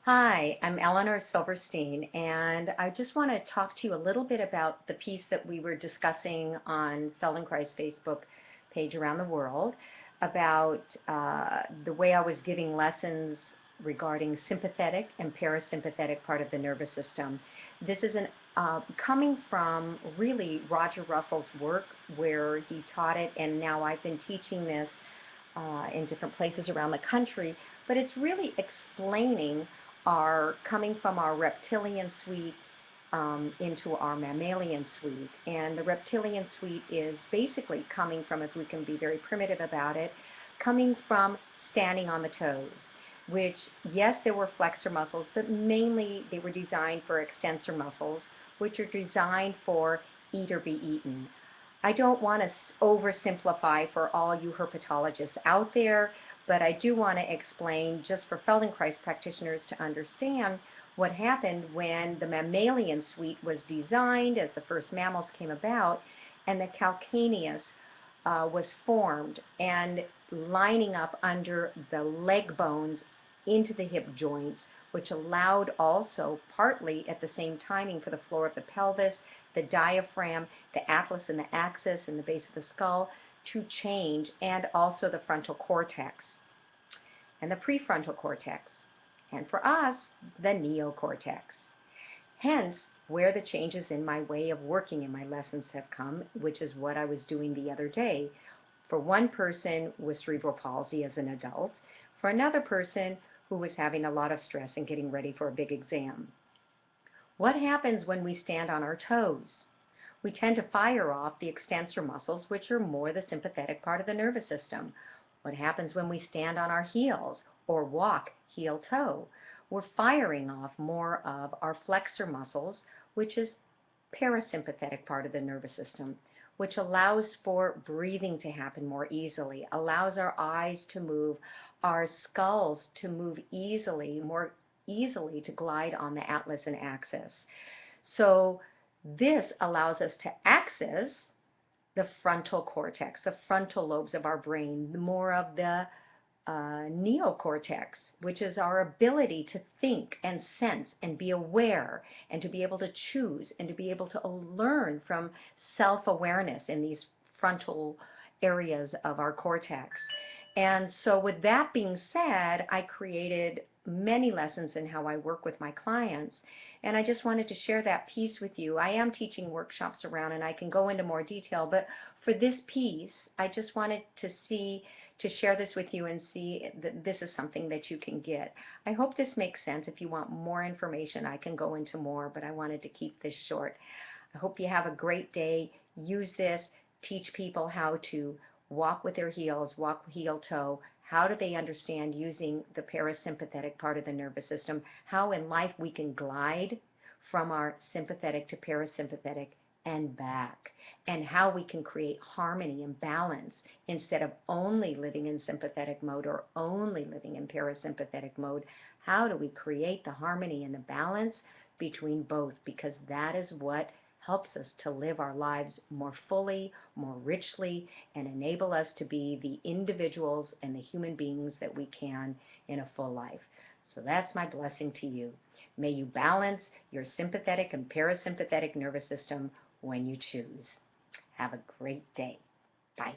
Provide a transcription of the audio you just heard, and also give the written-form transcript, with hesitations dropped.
Hi, I'm Eleanor Silverstein, and I just want to talk to you a little bit about the piece that we were discussing on Feldenkrais Facebook page around the world about the way I was giving lessons regarding sympathetic and parasympathetic part of the nervous system. This is coming from really Roger Russell's work where he taught it, and now I've been teaching this in different places around the country, but it's really explaining our coming from our reptilian suite into our mammalian suite. And the reptilian suite is basically coming from, if we can be very primitive about it, coming from standing on the toes, which, yes, there were flexor muscles, but mainly they were designed for extensor muscles, which are designed for eat or be eaten. I don't want to oversimplify for all you herpetologists out there, but I do want to explain just for Feldenkrais practitioners to understand what happened when the mammalian suite was designed as the first mammals came about and the calcaneus was formed and lining up under the leg bones into the hip joints, which allowed also partly at the same timing for the floor of the pelvis, the diaphragm, the atlas and the axis and the base of the skull to change, and also the frontal cortex and the prefrontal cortex, and for us, the neocortex. Hence, where the changes in my way of working in my lessons have come, which is what I was doing the other day. For one person with cerebral palsy as an adult, for another person who was having a lot of stress and getting ready for a big exam. What happens when we stand on our toes? We tend to fire off the extensor muscles, which are more the sympathetic part of the nervous system. What happens when we stand on our heels or walk heel-toe? We're firing off more of our flexor muscles, which is parasympathetic part of the nervous system, which allows for breathing to happen more easily, allows our eyes to move, our skulls to move easily, more easily to glide on the atlas and axis. So this allows us to access the frontal cortex, the frontal lobes of our brain, more of the neocortex, which is our ability to think and sense and be aware and to be able to choose and to be able to learn from self-awareness in these frontal areas of our cortex. And so with that being said, I created many lessons in how I work with my clients. And I just wanted to share that piece with you. I am teaching workshops around and I can go into more detail, but for this piece, I just wanted to share this with you and see that this is something that you can get. I hope this makes sense. If you want more information, I can go into more, but I wanted to keep this short. I hope you have a great day. Use this. Teach people how to walk with their heels, walk heel-toe. How do they understand using the parasympathetic part of the nervous system? How in life we can glide from our sympathetic to parasympathetic and back, and how we can create harmony and balance instead of only living in sympathetic mode or only living in parasympathetic mode. How do we create the harmony and the balance between both? Because that is what helps us to live our lives more fully, more richly, and enable us to be the individuals and the human beings that we can in a full life. So that's my blessing to you. May you balance your sympathetic and parasympathetic nervous system when you choose. Have a great day. Bye.